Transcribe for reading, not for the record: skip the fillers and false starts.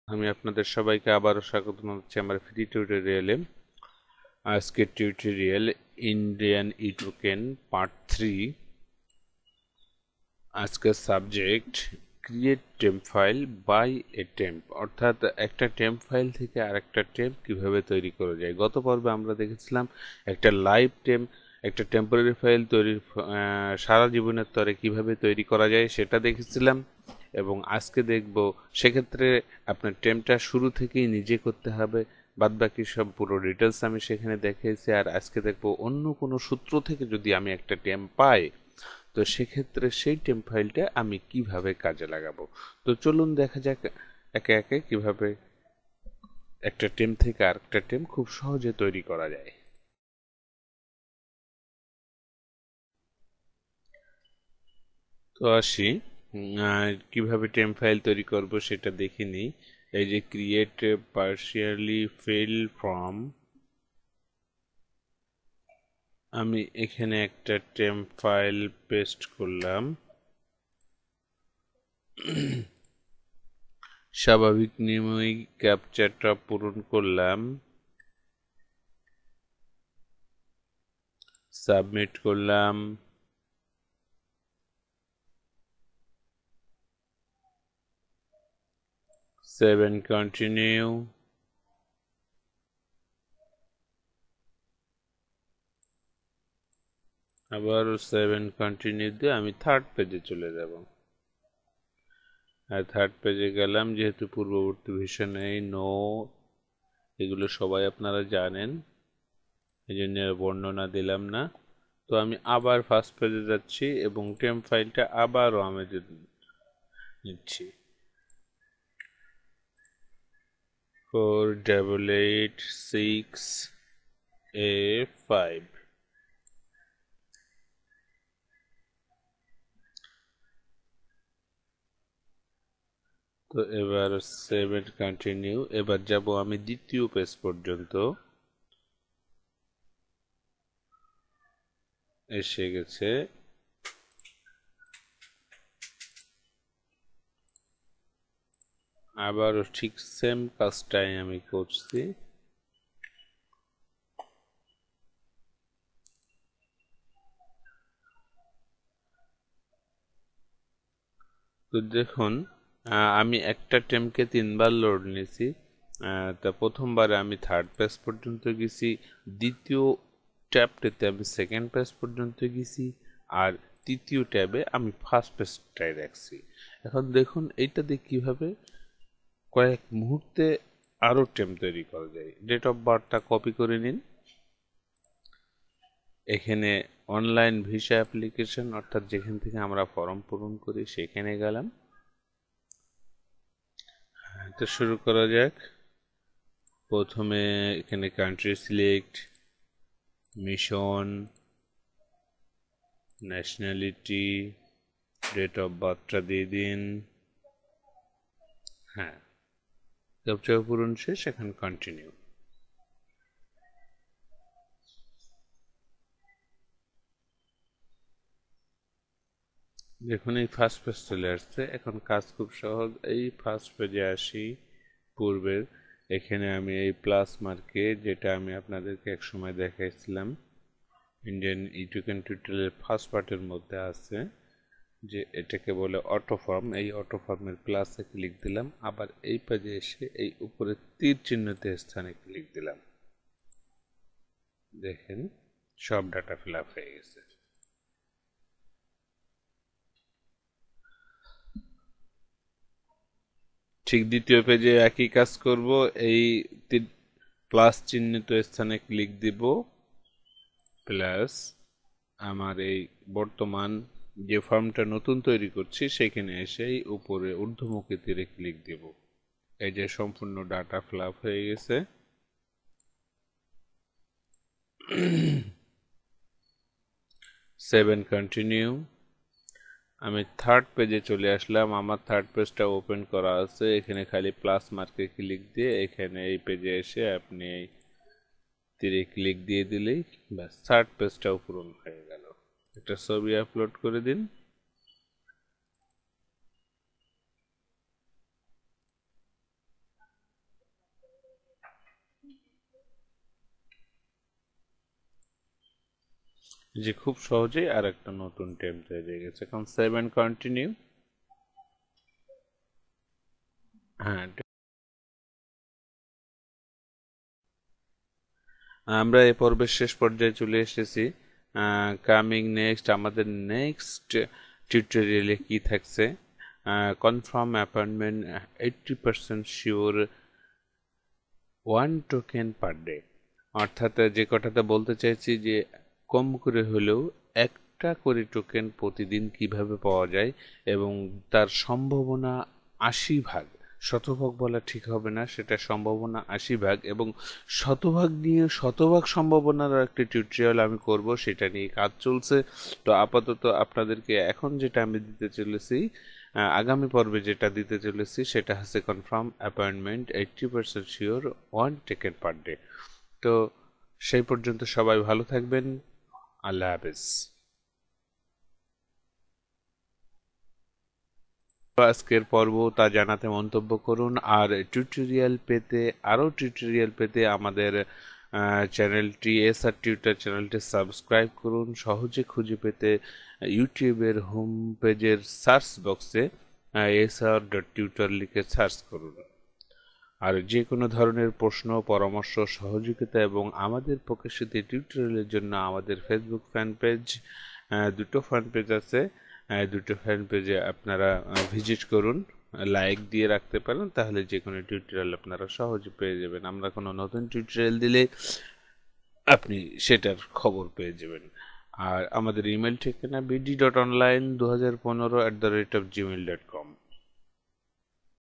আমি আপনাদের সবাইকে আবারও স্বাগত জানাচ্ছি আমার ফ্রি টিউটোরিয়ালে। আজকের টিউটোরিয়াল ইন্ডিয়ান ইটোকেন পার্ট 3। আজকের subject create temp file by a temp, অর্থাৎ একটা টেম্প ফাইল থেকে আরেকটা টেম্প কিভাবে তৈরি করা যায়। গত পর্বে আমরা দেখেছিলাম একটা লাইভ টেম্প, একটা টেম্পোরারি ফাইল তৈরির সারা জীবনের তরে কিভাবে তৈরি করা যায় সেটা দেখেছিলাম। এবং আজকে দেখব সেক্ষেত্রে আপনার টেম্পটা শুরু থেকেই নিজে করতে হবে, বাদবাকি সব পুরো ডিটেলস আমি সেখানে দেখিয়েছি। আর আজকে দেখব অন্য কোনো সূত্র থেকে যদি আমি একটা টেম্প পাই, তো সেক্ষেত্রে সেই টেম্প ফাইলটা আমি কিভাবে কাজে লাগাবো। তো চলুন দেখা যাক একে একে কিভাবে একটা টেম্প থেকে আরেকটা টেম্প খুব সহজে তৈরি করা যায়। তো আসি, কিভাবে টেম্প ফাইল তৈরি করব সেটা দেখে নিই। এই যে ক্রিয়েট পার্শিয়ালি ফেল ফ্রম, আমি এখানে একটা টেম্প ফাইল পেস্ট করলাম। স্বাভাবিক নিয়মেই ক্যাপচারটা পূরণ করলাম, সাবমিট করলাম। Save and continue. আবার সেভ এন্ড কন্টিনিউ দিয়ে আমি থার্ড পেজে চলে যাব। আর থার্ড পেজে গেলাম, যেহেতু পূর্ববর্তী ভিশন নেই, নো, এগুলো সবাই আপনারা জানেন, এই জন্য বর্ণনা দিলাম না। তো আমি আবার ফার্স্ট পেজে যাচ্ছি এবং টেম্প ফাইলটা আবারও আমি নিচ্ছি। 4886A5। তো এবার সেভ এন্ড কন্টিনিউ। এবার যাব আমি দ্বিতীয় পেজ পর্যন্ত, এসে গেছে। আবারও ঠিক সেম কাজটাই আমি করছি। তো দেখুন, আমি একটা টেমকে 3বার লোড নিয়েছি। তা প্রথমবারে আমি থার্ড পেজ পর্যন্ত গেছি, দ্বিতীয় ট্যাবটিতে আমি সেকেন্ড পেজ পর্যন্ত গেছি, আর তৃতীয় ট্যাবে আমি ফার্স্ট পেজটাই রাখছি। এখন দেখুন এইটা দিয়ে কীভাবে কয়েক মুহূর্তে আরও টেম তৈরি করা যায়। ডেট অফ বার্থটা কপি করে নিন, এখানে অনলাইন ভিসা অ্যাপ্লিকেশন অর্থাৎ যেখান থেকে আমরা ফর্ম পূরণ করি সেখানে গেলাম। তো শুরু করা যাক। প্রথমে এখানে country select, mission, nationality, date of বার্থটা দিয়ে দিন। হ্যাঁ, ক্যাপচা পূরণ শেষ, এখন কন্টিনিউ। দেখুন এই ফার্স্ট পেজ চলে আসছে। এখন কাজ খুব সহজ, এই ফার্স্ট পেজে আসি পূর্বের, এখানে আমি এই প্লাস মার্কে, যেটা আমি আপনাদেরকে এক সময় দেখাইছিলাম ইন্ডিয়ান ইটোকেন টিউটোরিয়ালের ফার্স্ট পার্টের মধ্যে আছে, যে এটাকে বলে অটো ফর্ম। এই অটো ফর্মের প্লাসে ক্লিক দিলাম, আবার এই পেজে এসে এই উপরে তীর চিহ্নিত স্থানে ক্লিক দিলাম। দেখেন সব ডাটা ফিল আপ হয়ে গেছে। ঠিক দ্বিতীয় পেজে একই কাজ করব, এই প্লাস চিহ্নিত স্থানে ক্লিক দিব, প্লাস আমার এই বর্তমান যে ফর্মটা নতুন তৈরি করছি সেখানে এসে এই উপরে ঊর্ধ্বমুখী তীরে ক্লিক দিব। এই যে সম্পূর্ণ ডাটা ফিল আপ হয়ে গেছে। Save and continue. আমি থার্ড পেজে চলে আসলাম, আমার থার্ড পেজটা ওপেন করা আছে। এখানে খালি প্লাস মার্কে ক্লিক দিয়ে এখানে এই পেজে এসে আপনি এই তীরে ক্লিক দিয়ে দিলেই ব্যাস থার্ড পেজটাও পূরণ হয়ে গেল। একটা ছবি আপলোড করে দিন। যে খুব সহজেই আর একটা নতুন টেম তৈরি হয়ে গেছে। এখন সেভ এন্ড কন্টিনিউ। হ্যাঁ, আমরা এই পর্বের শেষ পর্যায়ে চলে এসেছি। কামিং নেক্সট, আমাদের নেক্সট টিউটোরিয়ালে কি থাকছে? Confirm appointment 80% sure 1 token per day. অর্থাৎ যে কথাটা বলতে চাইছি যে কম করে হলেও একটা করে টোকেন প্রতিদিন কিভাবে পাওয়া যায়, এবং তার সম্ভাবনা 80 ভাগ। শতভাগ বলা ঠিক হবে না, সেটা সম্ভাবনা 80 ভাগ, এবং শতভাগ নিয়ে শতভাগ সম্ভাবনার একটি টিউটোরিয়াল আমি করব, সেটা নিয়ে কাজ চলছে। তো আপাতত আপনাদেরকে এখন যেটা আমি দিতে চলেছি, আগামী পর্বে যেটা দিতে চলেছি, সেটা হচ্ছে confirm appointment 80% sure 1 token per day. তো সেই পর্যন্ত সবাই ভালো থাকবেন। আল্লাহ হাফেজ। আজকের পর্ব তা জানাতে মন্তব্য করুন, আর আরও টিউটোরিয়াল পেতে আমাদের চ্যানেলটি এসআর টিউটর চ্যানেলটি সাবস্ক্রাইব করুন। সহজে খুঁজে পেতে ইউটিউবের হোম পেজের সার্চ বক্সে SR.tutor লিখে সার্চ করুন। আর যে কোনো ধরনের প্রশ্ন, পরামর্শ, সহযোগিতা এবং আমাদের প্রকাশিত টিউটোরিয়ালের জন্য আমাদের ফেসবুক ফ্যান পেজ, দুটো ফ্যান পেজ আছে, দুটো ফ্যান পেজে আপনারা ভিজিট করুন, লাইক দিয়ে রাখতে পারেন, তাহলে যে কোনো টিউটোরিয়াল আপনারা সহজে পেয়ে যাবেন। আমরা কোনো নতুন টিউটোরিয়াল দিলে আপনি সেটার খবর পেয়ে যাবেন। আর আমাদের ইমেল ঠিকানা bd.online2015@gmail.com।